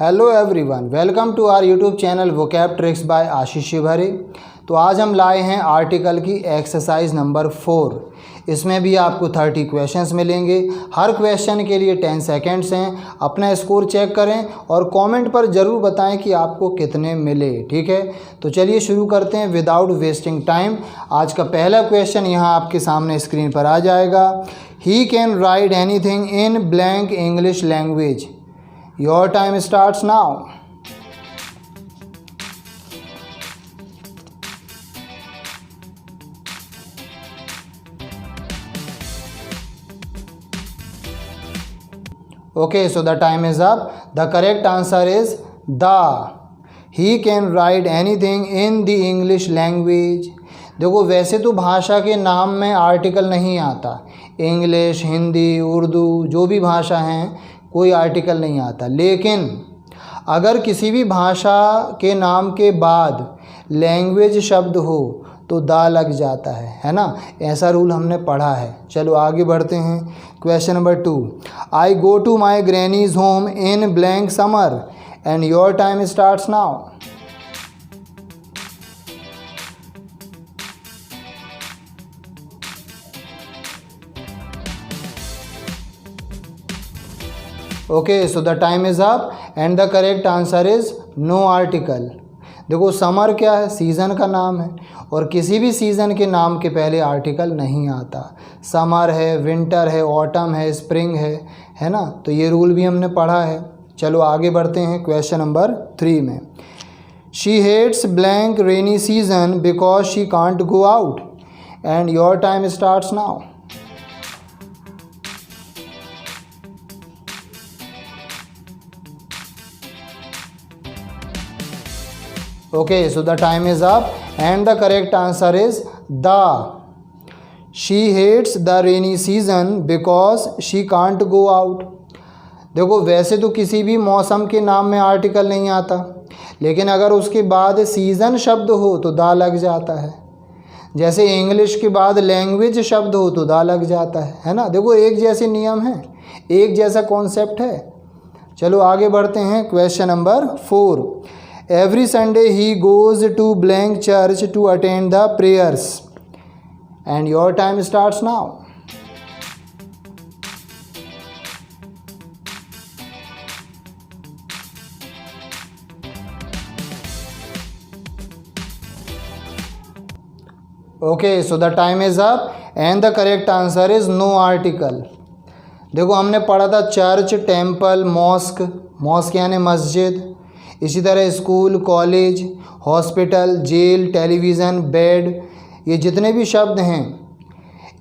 Hello everyone, welcome to our YouTube channel vocab tricks by Ashish Shivhare. तो आज हम लाए हैं आर्टिकल की एक्सरसाइज नंबर 4। इसमें भी आपको 30 क्वेश्चंस मिलेंगे। हर क्वेश्चन के लिए 10 सेकेंड्स हैं। अपना स्कोर चेक करें और कमेंट पर ज़रूर बताएं कि आपको कितने मिले। ठीक है, तो चलिए शुरू करते हैं विदाउट वेस्टिंग टाइम। आज का पहला क्वेश्चन यहाँ आपके सामने स्क्रीन पर आ जाएगा। He can write anything in blank English language. Your time starts now. Okay, so the time is up. The correct answer is the. He can write anything in the English language. देखो, वैसे तो भाषा के नाम में article नहीं आता। English, Hindi, Urdu जो भी भाषा हैं कोई आर्टिकल नहीं आता, लेकिन अगर किसी भी भाषा के नाम के बाद लैंग्वेज शब्द हो तो दा लग जाता है ना। ऐसा रूल हमने पढ़ा है। चलो आगे बढ़ते हैं। Question number 2। I go to my granny's home in blank summer and your time starts now. Okay, so the time is up and the correct answer is no article. देखो, समर क्या है? सीज़न का नाम है और किसी भी season के नाम के पहले आर्टिकल नहीं आता। समर है, विंटर है, ऑटम है, स्प्रिंग है ना। तो ये रूल भी हमने पढ़ा है। चलो आगे बढ़ते हैं क्वेश्चन नंबर 3 में। She hates blank rainy season because she can't go out and your time starts now. Okay, so the time is up and the correct answer is the. She hates the rainy season because she can't go out. देखो, वैसे तो किसी भी मौसम के नाम में article नहीं आता, लेकिन अगर उसके बाद सीज़न शब्द हो तो दा लग जाता है। जैसे इंग्लिश के बाद लैंग्वेज शब्द हो तो दा लग जाता है ना। देखो, एक जैसे नियम है, एक जैसा कॉन्सेप्ट है। चलो आगे बढ़ते हैं। Question number 4। Every Sunday he goes to blank church to attend the prayers and your time starts now. Okay, so the time is up and the correct answer is no article. देखो, हमने पढ़ा था church, temple, mask. Mask यानी मस्जिद। इसी तरह school, college, hospital, jail, television, bed, ये जितने भी शब्द हैं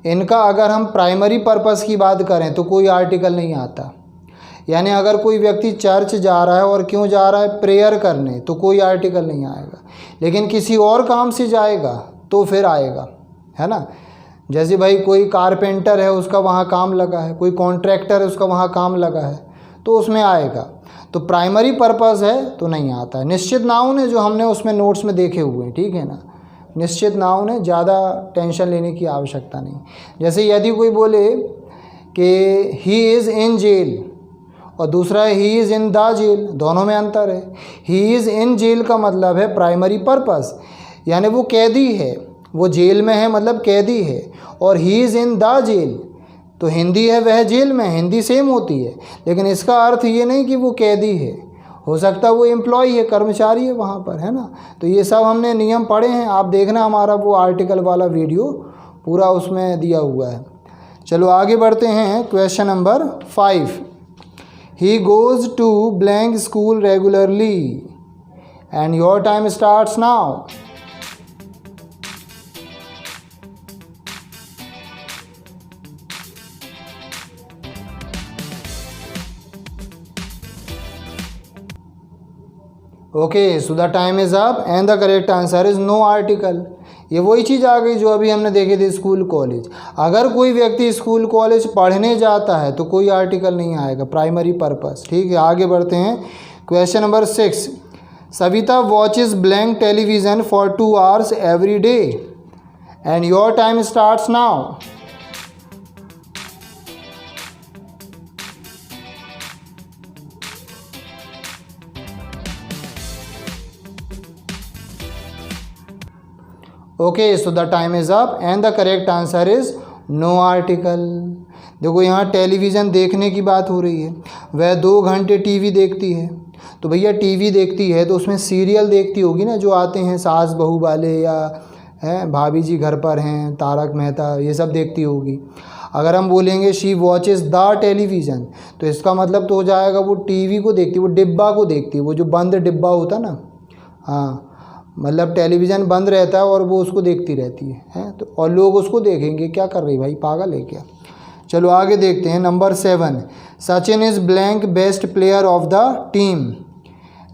इनका अगर हम प्राइमरी पर्पस की बात करें तो कोई आर्टिकल नहीं आता। यानी अगर कोई व्यक्ति चर्च जा रहा है और क्यों जा रहा है? प्रेयर करने, तो कोई आर्टिकल नहीं आएगा। लेकिन किसी और काम से जाएगा तो फिर आएगा, है ना। जैसे भाई कोई कारपेंटर है, उसका वहाँ काम लगा है, कोई कॉन्ट्रैक्टर है, उसका वहाँ काम लगा है, तो उसमें आएगा। तो प्राइमरी पर्पस है तो नहीं आता है। निश्चित नाउन है जो हमने उसमें नोट्स में देखे हुए हैं, ठीक है ना। निश्चित नाउन है, ज़्यादा टेंशन लेने की आवश्यकता नहीं। जैसे यदि कोई बोले कि ही इज़ इन जेल और दूसरा है he is in the jail, दोनों में अंतर है। ही इज़ इन जेल का मतलब है प्राइमरी पर्पस, यानी वो कैदी है, वो जेल में है मतलब कैदी है। और he is in the jail तो हिंदी है, वह जेल में, हिंदी सेम होती है, लेकिन इसका अर्थ ये नहीं कि वो कैदी है। हो सकता है वो एम्प्लॉय है, कर्मचारी है वहाँ पर, है ना। तो ये सब हमने नियम पढ़े हैं। आप देखना हमारा वो आर्टिकल वाला वीडियो पूरा उसमें दिया हुआ है। चलो आगे बढ़ते हैं। Question number 5। He goes to blank school regularly and your time starts now. Okay, so the time is up and the correct answer is no article. ये वही चीज़ आ गई जो अभी हमने देखे थे स्कूल कॉलेज। अगर कोई व्यक्ति स्कूल कॉलेज पढ़ने जाता है तो कोई आर्टिकल नहीं आएगा, प्राइमरी पर्पस। ठीक है, आगे बढ़ते हैं। Question number 6। Savita watches blank television for 2 hours every day and your time starts now. Okay, so the time is up and the correct answer is no article. देखो यहाँ टेलीविज़न देखने की बात हो रही है, वह 2 घंटे टीवी देखती है। तो भैया टीवी देखती है तो उसमें सीरियल देखती होगी ना, जो आते हैं सास बहू वाले, या हैं भाभी जी घर पर हैं, तारक मेहता, ये सब देखती होगी। अगर हम बोलेंगे शी वॉचेस द टेलीविज़न, तो इसका मतलब तो हो जाएगा वो टीवी को देखती, वो डिब्बा को देखती है, वो जो बंद डिब्बा होता ना। हाँ, मतलब टेलीविज़न बंद रहता है और वो उसको देखती रहती है तो, और लोग उसको देखेंगे, क्या कर रही भाई, पागल है क्या। चलो आगे देखते हैं। Number 7, Sachin is blank best player of the team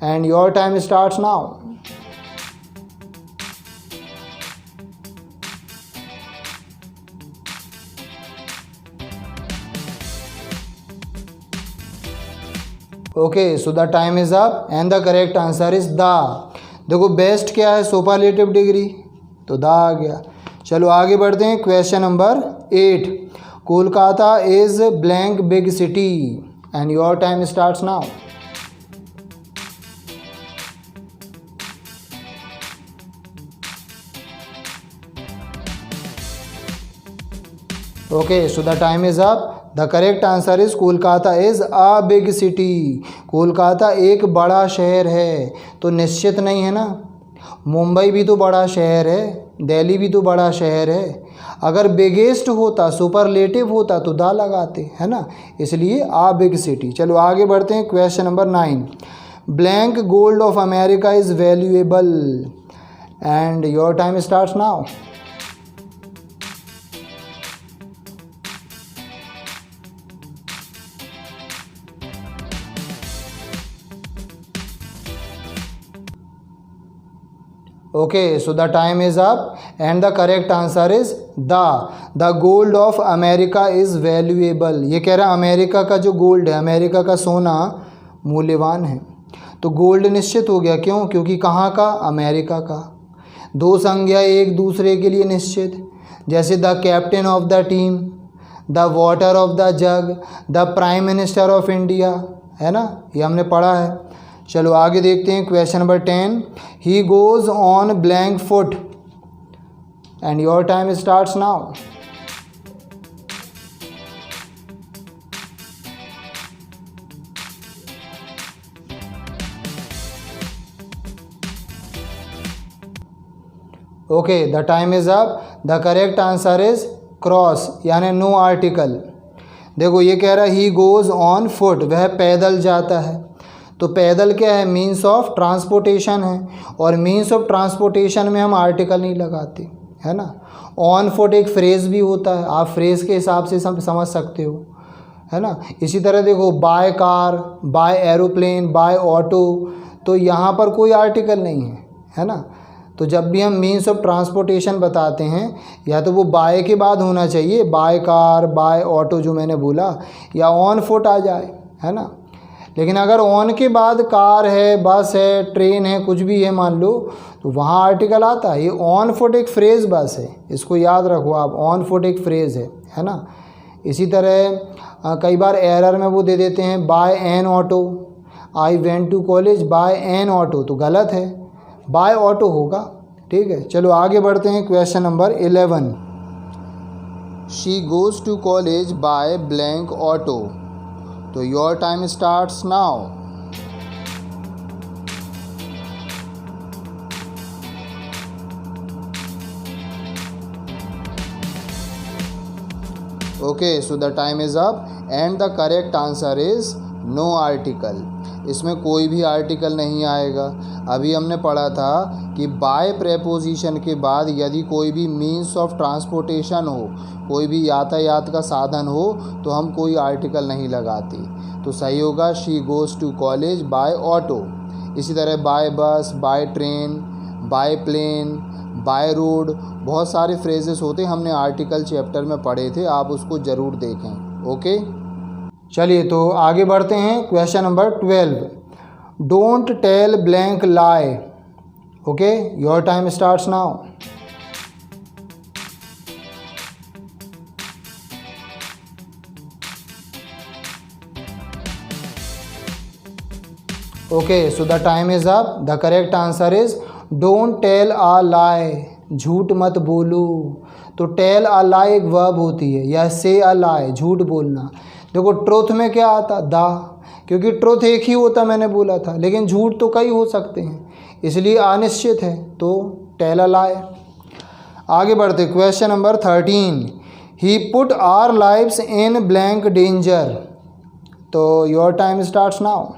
and your time starts now. Okay, so the time is up and the correct answer is the. देखो बेस्ट क्या है, सुपरलेटिव डिग्री, तो द आ गया। चलो आगे बढ़ते हैं। Question number 8, Kolkata is blank big city and your time starts now. Okay, so the time is up. The correct answer is Kolkata is a big city. Kolkata एक बड़ा शहर है, तो निश्चित नहीं है ना। मुंबई भी तो बड़ा शहर है, दिल्ली भी तो बड़ा शहर है। अगर बिगेस्ट होता, सुपरलेटिव होता तो दा लगाते, है ना, इसलिए आ बिग सिटी। चलो आगे बढ़ते हैं। Question number 9, blank gold of America is valuable and your time starts now. Okay, so the time is up and the correct answer is the gold of America is valuable. ये कह रहा है America का जो gold है, America का सोना मूल्यवान है। तो गोल्ड निश्चित हो गया, क्यों? क्योंकि कहाँ का, अमेरिका का। 2 संज्ञा एक दूसरे के लिए निश्चित, जैसे the captain of the team, the water of the jug, the prime minister of India, है ना, ये हमने पढ़ा है। चलो आगे देखते हैं। Question number 10, he goes on blank foot and your time starts now. Okay, the time is up. The correct answer is cross, यानी नो आर्टिकल। देखो ये कह रहा है ही गोज़ ऑन फुट, वह पैदल जाता है। तो पैदल क्या है, मीन्स ऑफ ट्रांसपोर्टेशन है, और मीन्स ऑफ ट्रांसपोर्टेशन में हम आर्टिकल नहीं लगाते, है ना। ऑन फुट एक फ्रेज़ भी होता है, आप फ्रेज़ के हिसाब से समझ सकते हो, है ना। इसी तरह देखो by car, by aeroplane, by auto, तो यहाँ पर कोई आर्टिकल नहीं है ना। तो जब भी हम मीन्स ऑफ ट्रांसपोर्टेशन बताते हैं, या तो वो बाय के बाद होना चाहिए, बाय कार, बाय ऑटो जो मैंने बोला, या ऑन फुट आ जाए, है ना। लेकिन अगर ऑन के बाद कार है, बस है, ट्रेन है, कुछ भी है मान लो, तो वहाँ आर्टिकल आता है। ये ऑन फुट एक फ्रेज़ बस है, इसको याद रखो आप, ऑन फुट एक फ्रेज़ है ना। इसी तरह कई बार एरर में वो दे देते हैं by an auto, I went to college by an auto, तो गलत है, बाय ऑटो होगा, ठीक है। चलो आगे बढ़ते हैं। Question number 11, she goes to college by blank auto, तो your time starts now. Okay, so the time is up and the correct answer is no article. इसमें कोई भी आर्टिकल नहीं आएगा। अभी हमने पढ़ा था कि बाय प्रेपोजिशन के बाद यदि कोई भी मीन्स ऑफ ट्रांसपोर्टेशन हो, कोई भी यातायात का साधन हो, तो हम कोई आर्टिकल नहीं लगाते। तो सही होगा she goes to college by auto. इसी तरह by bus, by train, by plane, by road, बहुत सारे फ्रेजेस होते हैं, हमने आर्टिकल चैप्टर में पढ़े थे, आप उसको ज़रूर देखें। ओके, चलिए तो आगे बढ़ते हैं। Question number 12, don't tell blank lie. Okay, your time starts now. Okay, so the time is up. The correct answer is don't tell a lie, झूठ मत बोलो। तो टेल अ लाई एक वर्ब होती है, या से अ लाई, झूठ बोलना। देखो ट्रुथ में क्या आता, द, क्योंकि ट्रुथ एक ही होता मैंने बोला था, लेकिन झूठ तो कई हो सकते हैं, इसलिए अनिश्चित है, तो टेल अ लाई। आगे बढ़ते, question number 13, he put our lives in blank danger. तो your time starts now.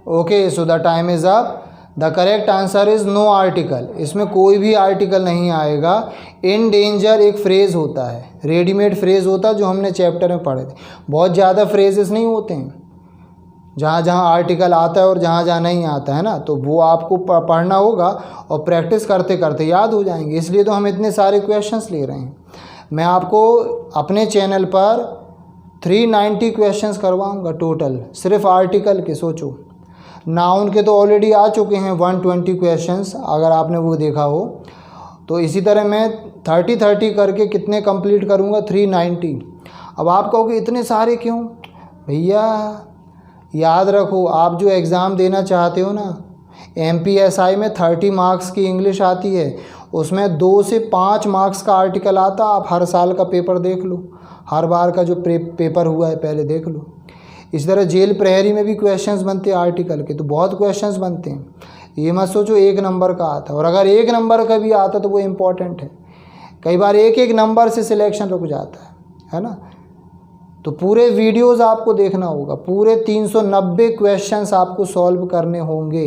Okay, so the time is up. The correct answer is no article. इसमें कोई भी आर्टिकल नहीं आएगा। इन डेंजर एक phrase होता है, रेडीमेड फ्रेज़ होता है, जो हमने चैप्टर में पढ़े थे। बहुत ज़्यादा फ्रेजेस नहीं होते हैं जहाँ जहाँ आर्टिकल आता है और जहाँ जहाँ नहीं आता है ना, तो वो आपको पढ़ना होगा और प्रैक्टिस करते करते याद हो जाएंगे। इसलिए तो हम इतने सारे क्वेश्चंस ले रहे हैं। मैं आपको अपने चैनल पर 390 क्वेश्चंस करवाऊँगा टोटल, सिर्फ आर्टिकल के। सोचो, नाउन के तो ऑलरेडी आ चुके हैं 120 क्वेश्चंस, अगर आपने वो देखा हो। तो इसी तरह मैं 30 करके कितने कंप्लीट करूँगा, 390। अब आप कहोगे इतने सारे क्यों? भैया याद रखो, आप जो एग्ज़ाम देना चाहते हो ना, MPSI में 30 मार्क्स की इंग्लिश आती है, उसमें 2 से 5 मार्क्स का आर्टिकल आता। आप हर साल का पेपर देख लो, हर बार का जो पेपर हुआ है पहले देख लो। इस तरह जेल प्रहरी में भी क्वेश्चंस बनते हैं आर्टिकल के, तो बहुत क्वेश्चंस बनते हैं। ये मत सोचो 1 नंबर का आता है, और अगर 1 नंबर का भी आता तो वो इम्पॉर्टेंट है। कई बार 1 नंबर से सिलेक्शन रुक जाता है ना। तो पूरे वीडियोस आपको देखना होगा, पूरे 390 क्वेश्चंस आपको सॉल्व करने होंगे।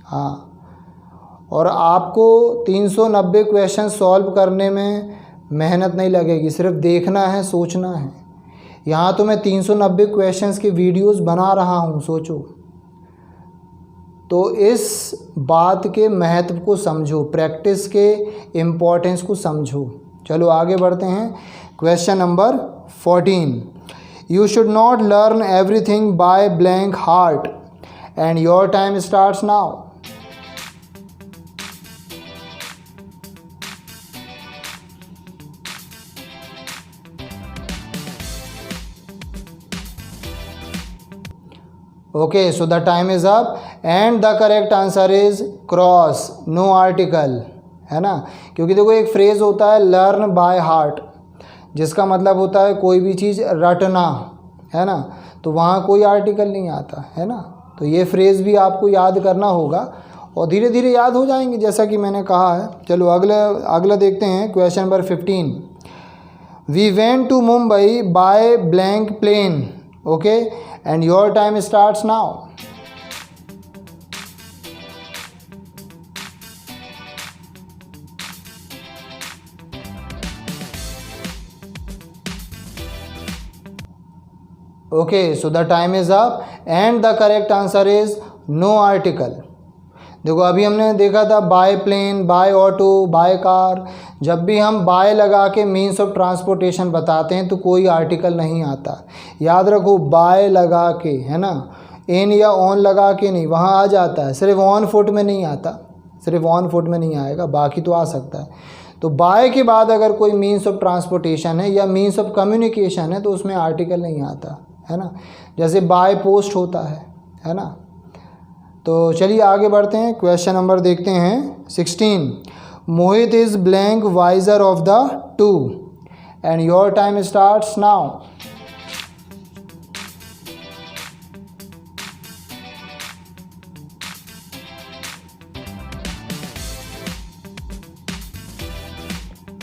हाँ, और आपको 390 क्वेश्चन सॉल्व करने में मेहनत नहीं लगेगी, सिर्फ देखना है, सोचना है। यहाँ तो मैं 390 क्वेश्चंस के वीडियोस बना रहा हूँ, सोचो। तो इस बात के महत्व को समझो, प्रैक्टिस के इम्पोर्टेंस को समझो। चलो आगे बढ़ते हैं। Question number 14, you should not learn everything by blank heart, and your time starts now. Okay, so the time is up and the correct answer is cross, no article, है ना। क्योंकि देखो एक फ्रेज़ होता है लर्न बाय हार्ट, जिसका मतलब होता है कोई भी चीज़ रटना, है ना। तो वहाँ कोई आर्टिकल नहीं आता, है ना। तो ये फ्रेज़ भी आपको याद करना होगा, और धीरे धीरे याद हो जाएंगे, जैसा कि मैंने कहा है। चलो अगला देखते हैं। Question number 15, we went to Mumbai by blank plane. Okay, and your time starts now. Okay, so the time is up and the correct answer is no article. देखो अभी हमने देखा था by plane, by auto, by car. जब भी हम bye लगा के मीन्स ऑफ ट्रांसपोर्टेशन बताते हैं तो कोई आर्टिकल नहीं आता। याद रखो, बाय लगा के, है ना, इन या ऑन लगा के नहीं, वहाँ आ जाता है, सिर्फ ऑन फुट में नहीं आता, सिर्फ ऑन फुट में नहीं आएगा, बाकी तो आ सकता है। तो बाय के बाद अगर कोई मीन्स ऑफ ट्रांसपोर्टेशन है या मीन्स ऑफ कम्युनिकेशन है तो उसमें आर्टिकल नहीं आता, है ना। जैसे बाय पोस्ट होता है ना। तो चलिए आगे बढ़ते हैं। क्वेश्चन नंबर देखते हैं 16, Mohit is blank wiser of the two, and your time starts now.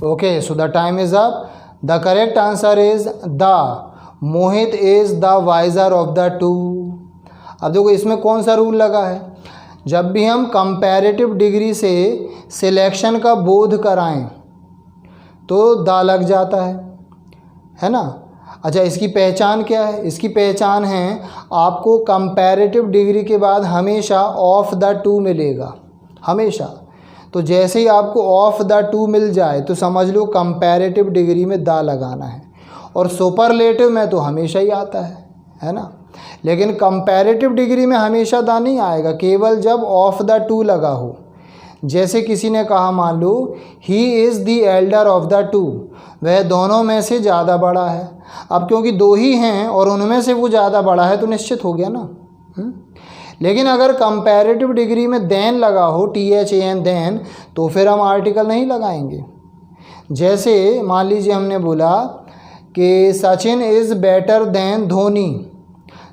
Okay, so the time is up. The correct answer is the, Mohit is the wiser of the two. अब देखो इसमें कौन सा रूल लगा है, जब भी हम कंपैरेटिव डिग्री से सिलेक्शन का बोध कराएं तो द लग जाता है ना। अच्छा, इसकी पहचान क्या है? इसकी पहचान है आपको कंपैरेटिव डिग्री के बाद हमेशा ऑफ द टू मिलेगा, हमेशा। तो जैसे ही आपको ऑफ द टू मिल जाए तो समझ लो कंपैरेटिव डिग्री में द लगाना है, और सुपरलेटिव में तो हमेशा ही आता है ना। लेकिन कंपैरेटिव डिग्री में हमेशा द नहीं आएगा, केवल जब ऑफ द टू लगा हो। जैसे किसी ने कहा, मान लो he is the elder of the two, वह दोनों में से ज़्यादा बड़ा है। अब क्योंकि दो ही हैं और उनमें से वो ज़्यादा बड़ा है तो निश्चित हो गया ना। लेकिन अगर कंपैरेटिव डिग्री में देन लगा हो, THAN देन, तो फिर हम आर्टिकल नहीं लगाएंगे। जैसे मान लीजिए हमने बोला कि Sachin is better than Dhoni,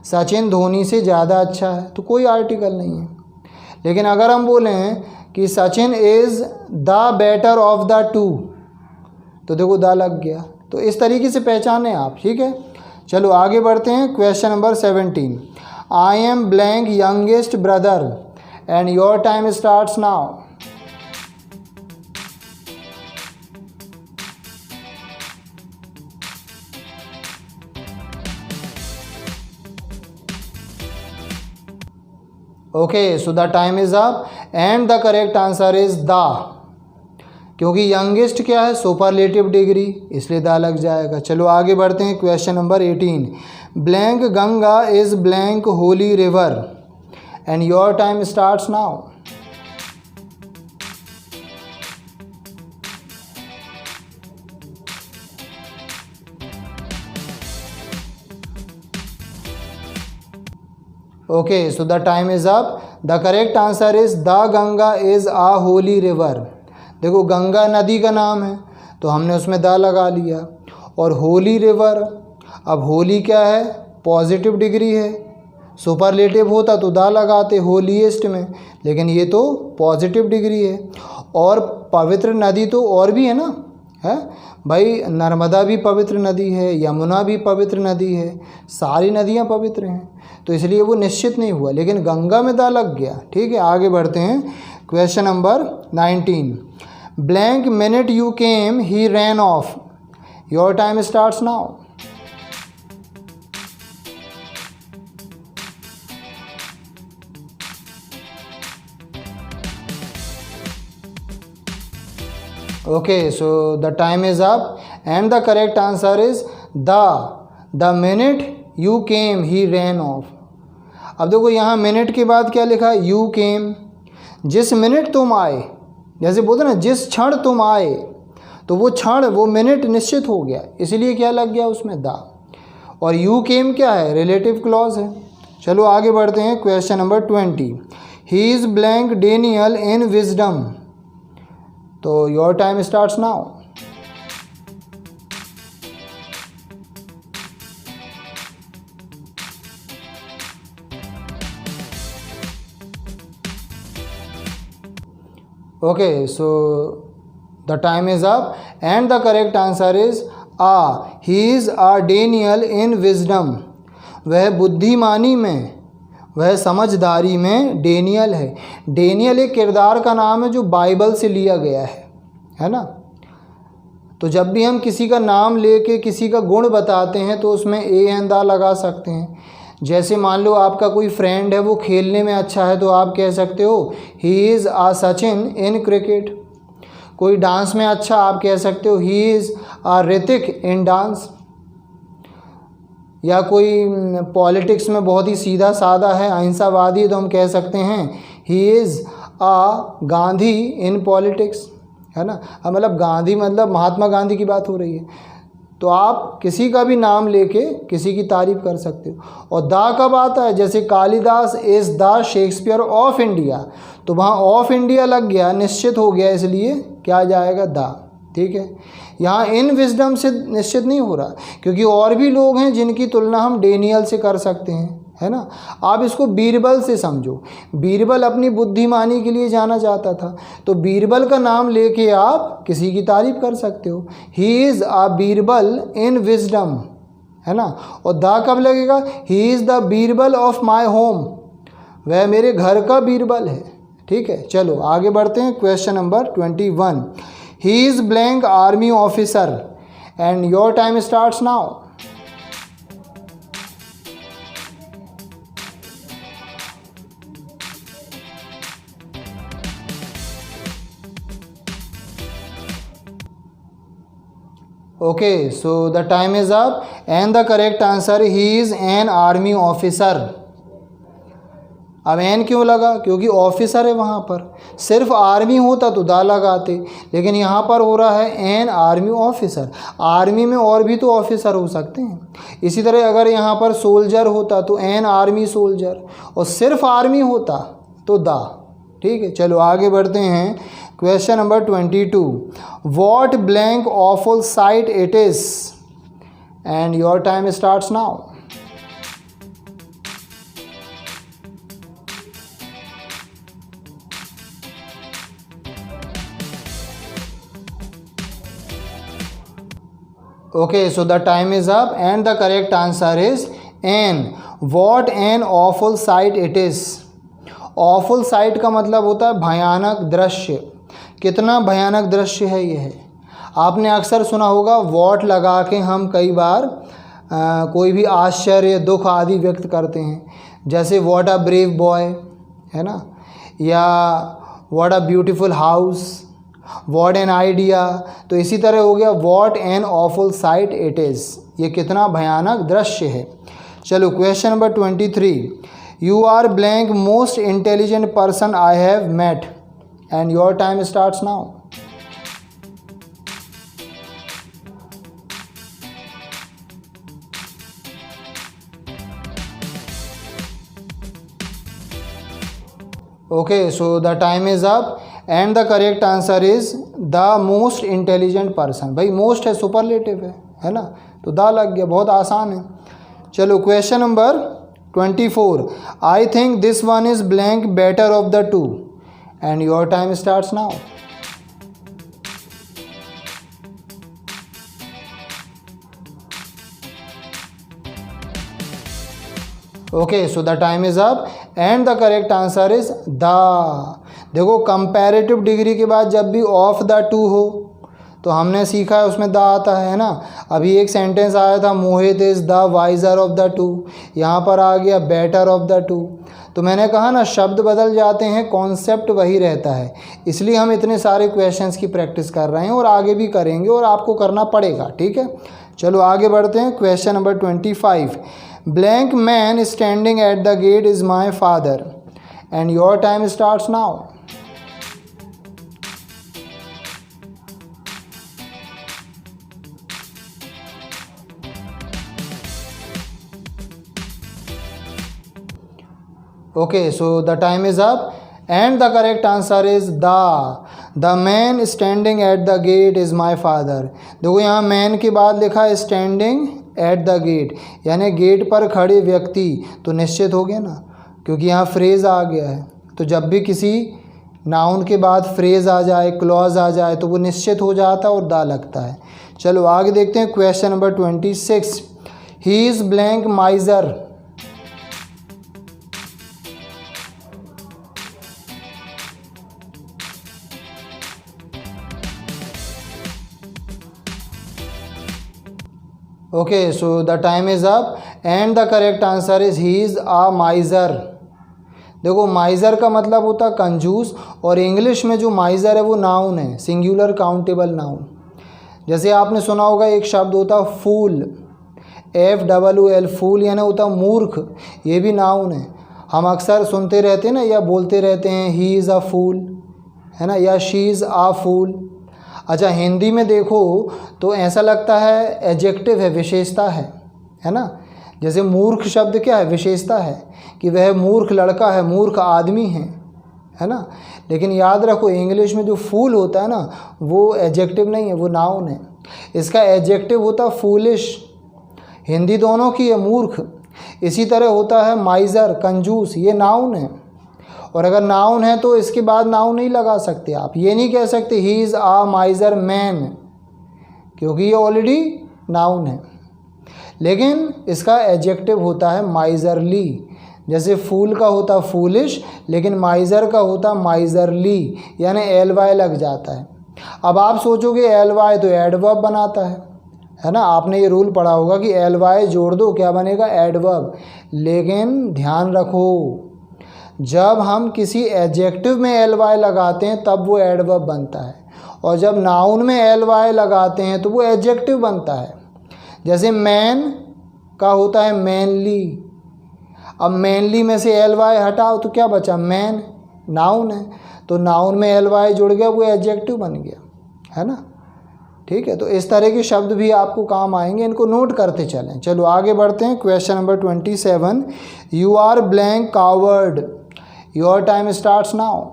Sachin Dhoni से ज़्यादा अच्छा है, तो कोई आर्टिकल नहीं है। लेकिन अगर हम बोलें कि Sachin is the better of the to, तो देखो द लग गया। तो इस तरीके से पहचानें आप, ठीक है। चलो आगे बढ़ते हैं। Question number 17, I am blank youngest brother and your time starts now. Okay, so the time is up and the correct answer is the, क्योंकि यंगेस्ट क्या है, सुपरलेटिव डिग्री, इसलिए द लग जाएगा। चलो आगे बढ़ते हैं। Question number 18, blank Ganga is blank holy river and your time starts now. Okay, so the time is up, the correct answer is the Ganga is a holy river. देखो गंगा नदी का नाम है तो हमने उसमें द लगा लिया, और होली रिवर, अब होली क्या है, पॉजिटिव डिग्री है, सुपरलेटिव होता तो द लगाते होलीएस्ट में, लेकिन ये तो पॉजिटिव डिग्री है। और पवित्र नदी तो और भी है ना, है भाई, नर्मदा भी पवित्र नदी है, यमुना भी पवित्र नदी है, सारी नदियाँ पवित्र हैं, तो इसलिए वो निश्चित नहीं हुआ, लेकिन गंगा में दा लग गया। ठीक है, आगे बढ़ते हैं। Question number 19, blank minute you came he ran off, your time starts now. Okay, so the time is up and the correct answer is the minute you came he ran off। अब देखो यहाँ minute के बाद क्या लिखा है, you came, जिस minute तुम आए, जैसे बोलते ना जिस क्षण तुम आए, तो वो क्षण वो मिनट निश्चित हो गया, इसलिए क्या लग गया उसमें द। और you came क्या है, रिलेटिव क्लॉज है। चलो आगे बढ़ते हैं। Question number 20, he is blank Daniel in wisdom, तो your time starts now. Okay, so the time is up and the correct answer is he is a Daniel in wisdom, वह बुद्धिमानी में, वह समझदारी में डेनियल है। डेनियल एक किरदार का नाम है जो बाइबल से लिया गया है ना। तो जब भी हम किसी का नाम लेके किसी का गुण बताते हैं तो उसमें ए एंड द लगा सकते हैं। जैसे मान लो आपका कोई फ्रेंड है, वो खेलने में अच्छा है, तो आप कह सकते हो he is a Sachin in cricket. कोई डांस में अच्छा, आप कह सकते हो he is a Hrithik in dance. या कोई पॉलिटिक्स में बहुत ही सीधा साधा है, अहिंसावादी, तो हम कह सकते हैं he is a Gandhi in politics, है ना। अब मतलब गांधी मतलब महात्मा गांधी की बात हो रही है, तो आप किसी का भी नाम लेके किसी की तारीफ़ कर सकते हो। और दा कब आता है, जैसे Kalidas is the Shakespeare of India, तो वहाँ ऑफ इंडिया लग गया, निश्चित हो गया, इसलिए क्या आ जाएगा, दा। ठीक है, यहाँ इन विजडम से निश्चित नहीं हो रहा, क्योंकि और भी लोग हैं जिनकी तुलना हम डेनियल से कर सकते हैं, है ना। आप इसको बीरबल से समझो, बीरबल अपनी बुद्धिमानी के लिए जाना जाता था, तो बीरबल का नाम लेके आप किसी की तारीफ कर सकते हो, he is a Birbal in wisdom, है ना। और दा कब लगेगा, he is the Birbal of my home, वह मेरे घर का बीरबल है। ठीक है, चलो आगे बढ़ते हैं। Question number 21, he is blank army officer and your time starts now. Okay, so the time is up and the correct answer, he is an army officer। अब एन क्यों लगा? क्योंकि ऑफिसर है वहाँ पर। सिर्फ आर्मी होता तो दा लगाते, लेकिन यहाँ पर हो रहा है एन आर्मी ऑफिसर। आर्मी में और भी तो ऑफिसर हो सकते हैं। इसी तरह अगर यहाँ पर सोल्जर होता तो एन आर्मी सोल्जर, और सिर्फ आर्मी होता तो दा। ठीक है, चलो आगे बढ़ते हैं। Question number 22, what blank awful sight it is, and your time starts now. Okay, so the time is up and the correct answer is N. What an awful sight it is. Awful sight का मतलब होता है भयानक दृश्य। कितना भयानक दृश्य है ये है। आपने अक्सर सुना होगा वॉट लगा के हम कई बार कोई भी आश्चर्य दुख आदि व्यक्त करते हैं, जैसे वॉट अ ब्रेव बॉय, है ना, या what a beautiful house, what an idea. तो इसी तरह हो गया what an awful sight it is, ये कितना भयानक दृश्य है। चलो question number 23, you are blank most intelligent person I have met, and your time starts now. Okay, so the time is up and the correct answer is the most intelligent person. भाई most है, superlative है ना, तो the लग गया, बहुत आसान है। चलो question number 24, I think this one is blank better of the two, and your time starts now. Okay, so the time is up and the correct answer is the. देखो कंपैरेटिव डिग्री के बाद जब भी of the to हो तो हमने सीखा है उसमें द आता है ना। अभी एक सेंटेंस आया था Mohit is the wiser of the two, यहाँ पर आ गया बेटर ऑफ द टू। तो मैंने कहा ना शब्द बदल जाते हैं, कॉन्सेप्ट वही रहता है। इसलिए हम इतने सारे क्वेश्चंस की प्रैक्टिस कर रहे हैं और आगे भी करेंगे और आपको करना पड़ेगा। ठीक है, चलो आगे बढ़ते हैं। Question number 25, blank man standing at the gate is my father, and your time starts now. Okay, so the time is up and the correct answer is the man standing at the gate is my father। देखो यहाँ man के बाद लिखा है standing at the gate, यानी gate पर खड़े व्यक्ति, तो निश्चित हो गया ना, क्योंकि यहाँ फ्रेज आ गया है। तो जब भी किसी नाउन के बाद फ्रेज आ जाए, क्लॉज आ जाए, तो वो निश्चित हो जाता है और दा लगता है। चलो आगे देखते हैं। Question number 26, he is blank miser. Okay, so the time is up and the correct answer is he is a miser. देखो माइज़र का मतलब होता है कंजूस, और इंग्लिश में जो माइज़र है वो नाउन है, सिंगुलर काउंटेबल नाउन। जैसे आपने सुना होगा एक शब्द होता है फूल, FOOL, फूल यानी होता मूर्ख, ये भी नाउन है। हम अक्सर सुनते रहते हैं ना, या बोलते रहते हैं ही इज़ अ फूल, है ना, या शी इज़ अ फूल। अच्छा हिंदी में देखो तो ऐसा लगता है एडजेक्टिव है, विशेषता है ना। जैसे मूर्ख शब्द क्या है, विशेषता है कि वह मूर्ख लड़का है, मूर्ख आदमी है ना। लेकिन याद रखो इंग्लिश में जो फूल होता है ना, वो एडजेक्टिव नहीं है, वो नाउन है। इसका एडजेक्टिव होता है फूलिश, हिंदी दोनों की है, मूर्ख। इसी तरह होता है माइज़र, कंजूस, ये नाउन है। और अगर नाउन है तो इसके बाद नाउन नहीं लगा सकते आप। ये नहीं कह सकते ही इज़ आ माइज़र मैन, क्योंकि ये ऑलरेडी नाउन है। लेकिन इसका एडजेक्टिव होता है माइज़रली। जैसे फूल का होता फूलिश, लेकिन माइज़र का होता माइज़रली, यानी LY लग जाता है। अब आप सोचोगे LY तो एडवर्ब बनाता है ना। आपने ये रूल पढ़ा होगा कि LY जोड़ दो, क्या बनेगा, एडवर्ब। लेकिन ध्यान रखो जब हम किसी एडजेक्टिव में LY लगाते हैं तब वो एडवर्ब बनता है, और जब नाउन में LY लगाते हैं तो वो एडजेक्टिव बनता है। जैसे मैन का होता है मैनली। अब मेनली में से एल वाई हटाओ तो क्या बचा, मैन, नाउन है, तो नाउन में एल वाई जुड़ गया, वो एडजेक्टिव बन गया, है ना। ठीक है, तो इस तरह के शब्द भी आपको काम आएंगे, इनको नोट करते चलें। चलो आगे बढ़ते हैं। Question number 27, you are blank coward, your time starts now.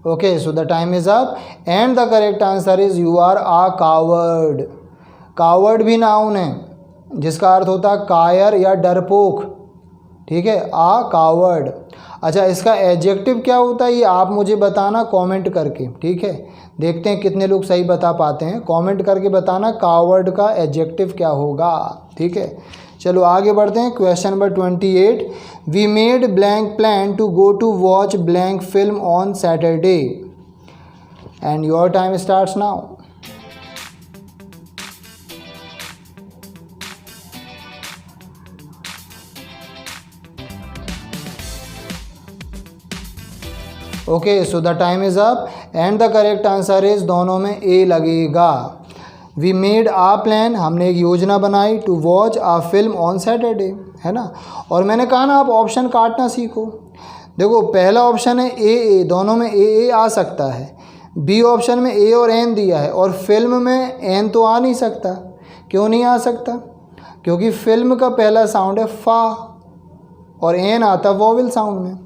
Okay, so the time is up and the correct answer is you are a coward. Coward भी नाउन है जिसका अर्थ होता है कायर या डरपोक। ठीक है, आ कावर्ड। अच्छा, इसका एडजेक्टिव क्या होता है ये आप मुझे बताना कमेंट करके। ठीक है, देखते हैं कितने लोग सही बता पाते हैं, कमेंट करके बताना कावर्ड का एडजेक्टिव क्या होगा। ठीक है, चलो आगे बढ़ते हैं। Question number 28, we made blank plan to go to watch blank film on Saturday and your time starts now. Okay, so the time is up and the correct answer is, दोनों में ए लगेगा। वी मेड आ प्लान, हमने एक योजना बनाई, to watch a film on Saturday, है ना। और मैंने कहा ना आप ऑप्शन काटना सीखो। देखो पहला ऑप्शन है ए, दोनों में ए आ सकता है। बी ऑप्शन में ए और एन दिया है, और फिल्म में एन तो आ नहीं सकता। क्यों नहीं आ सकता? क्योंकि फिल्म का पहला साउंड है फा और एन आता वोवेल साउंड में।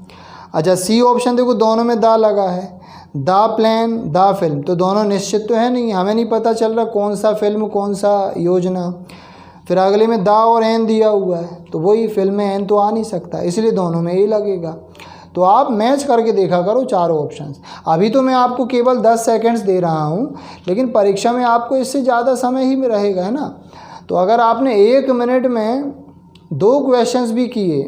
अच्छा, सी ऑप्शन देखो दोनों में दा लगा है, दा प्लान दा फिल्म, तो दोनों निश्चित तो है नहीं, हमें नहीं पता चल रहा कौन सा फिल्म कौन सा योजना। फिर अगले में दा और एन दिया हुआ है, तो वही फिल्म में एन तो आ नहीं सकता, इसलिए दोनों में ही लगेगा। तो आप मैच करके देखा करो चारों ऑप्शंस। अभी तो मैं आपको केवल 10 सेकंड्स दे रहा हूँ, लेकिन परीक्षा में आपको इससे ज़्यादा समय ही में रहेगा, है ना। तो अगर आपने 1 मिनट में 2 क्वेश्चंस भी किए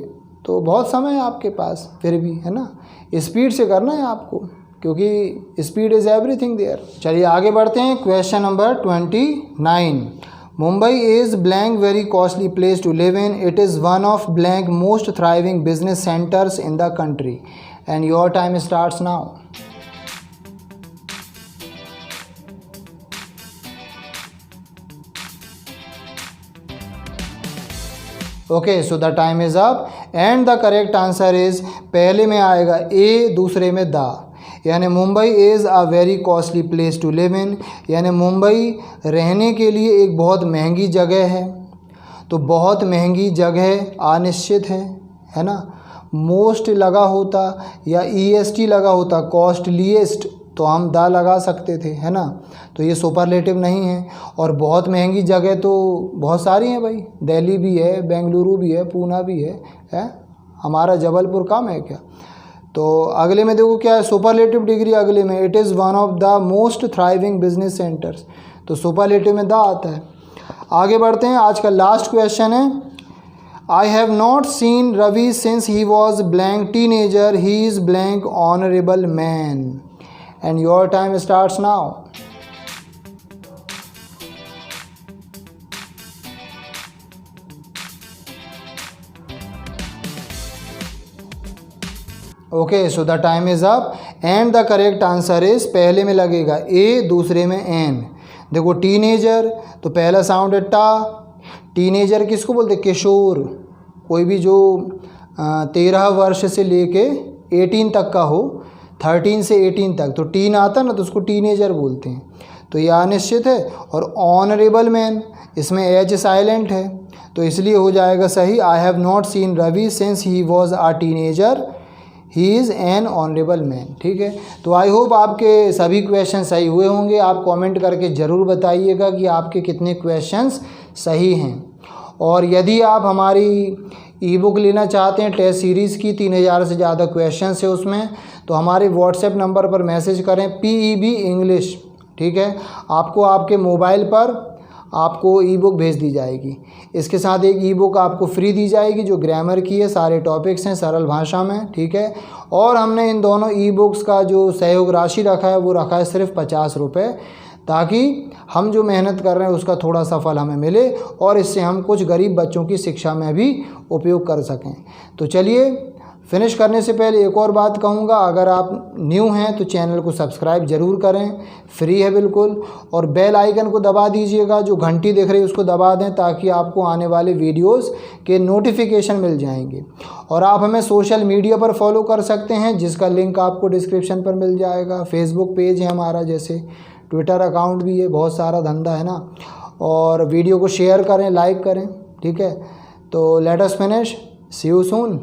तो बहुत समय है आपके पास, फिर भी, है ना। स्पीड से करना है आपको, क्योंकि स्पीड इज़ एवरीथिंग देयर। चलिए आगे बढ़ते हैं। Question number 29, Mumbai is blank very costly place to live in, it is one of blank most thriving business centres in the country and your time starts now. Okay, so the time is up and the correct answer is, पहले में आएगा a, दूसरे में the, यानी Mumbai is a very costly place to live in, यानी मुंबई रहने के लिए एक बहुत महंगी जगह है। तो बहुत महंगी जगह अनिश्चित है ना। मोस्ट लगा होता या EST लगा होता, कॉस्टलीस्ट, तो हम दा लगा सकते थे, है ना। तो ये सुपरलेटिव नहीं है। और बहुत महंगी जगह तो बहुत सारी हैं भाई, दिल्ली भी है, बेंगलुरु भी है, पूना भी है? हमारा जबलपुर कम है क्या? तो अगले में देखो क्या है, सुपरलेटिव डिग्री अगले में, it is one of the most thriving business centres, तो सुपरलेटिव में द आता है। आगे बढ़ते हैं। आज का लास्ट क्वेश्चन है, I have not seen Ravi since he was blank teenager, he is blank honourable man and your time starts now. Okay, so the time is up and the correct answer is, पहले में लगेगा ए, दूसरे में N. देखो teenager, तो पहला sound है टा। टीनेजर किसको बोलते? किशोर, कोई भी जो 13 वर्ष से लेके 18 तक का हो, 13 से 18 तक, तो टीन आता ना, तो उसको टीनेजर बोलते हैं। तो यह अनिश्चित है। और ऑनरेबल मैन, इसमें एच साइलेंट है, तो इसलिए हो जाएगा सही, I have not seen Ravi since he was a teenager, he is an honourable man. ठीक है, तो आई होप आपके सभी क्वेश्चन सही हुए होंगे। आप कमेंट करके ज़रूर बताइएगा कि आपके कितने क्वेश्चंस सही हैं। और यदि आप हमारी ई बुक लेना चाहते हैं टेस्ट सीरीज़ की, 3000 से ज़्यादा क्वेश्चंस है उसमें, तो हमारे व्हाट्सएप नंबर पर मैसेज करें PEB इंग्लिश। ठीक है, आपको आपके मोबाइल पर आपको ई बुक भेज दी जाएगी। इसके साथ एक ई बुक आपको फ्री दी जाएगी जो ग्रामर की है, सारे टॉपिक्स हैं सरल भाषा में। ठीक है, और हमने इन दोनों ई बुक्स का जो सहयोग राशि रखा है वो रखा है सिर्फ 50 रुपये, ताकि हम जो मेहनत कर रहे हैं उसका थोड़ा सा फल हमें मिले और इससे हम कुछ गरीब बच्चों की शिक्षा में भी उपयोग कर सकें। तो चलिए फिनिश करने से पहले एक और बात कहूँगा, अगर आप न्यू हैं तो चैनल को सब्सक्राइब ज़रूर करें, फ्री है बिल्कुल। और बेल आइकन को दबा दीजिएगा, जो घंटी दिख रही है उसको दबा दें, ताकि आपको आने वाले वीडियोस के नोटिफिकेशन मिल जाएंगे। और आप हमें सोशल मीडिया पर फॉलो कर सकते हैं, जिसका लिंक आपको डिस्क्रिप्शन पर मिल जाएगा। फेसबुक पेज है हमारा, जैसे ट्विटर अकाउंट भी है, बहुत सारा धंधा है ना। और वीडियो को शेयर करें, लाइक करें, ठीक है। तो let us finish, see you soon.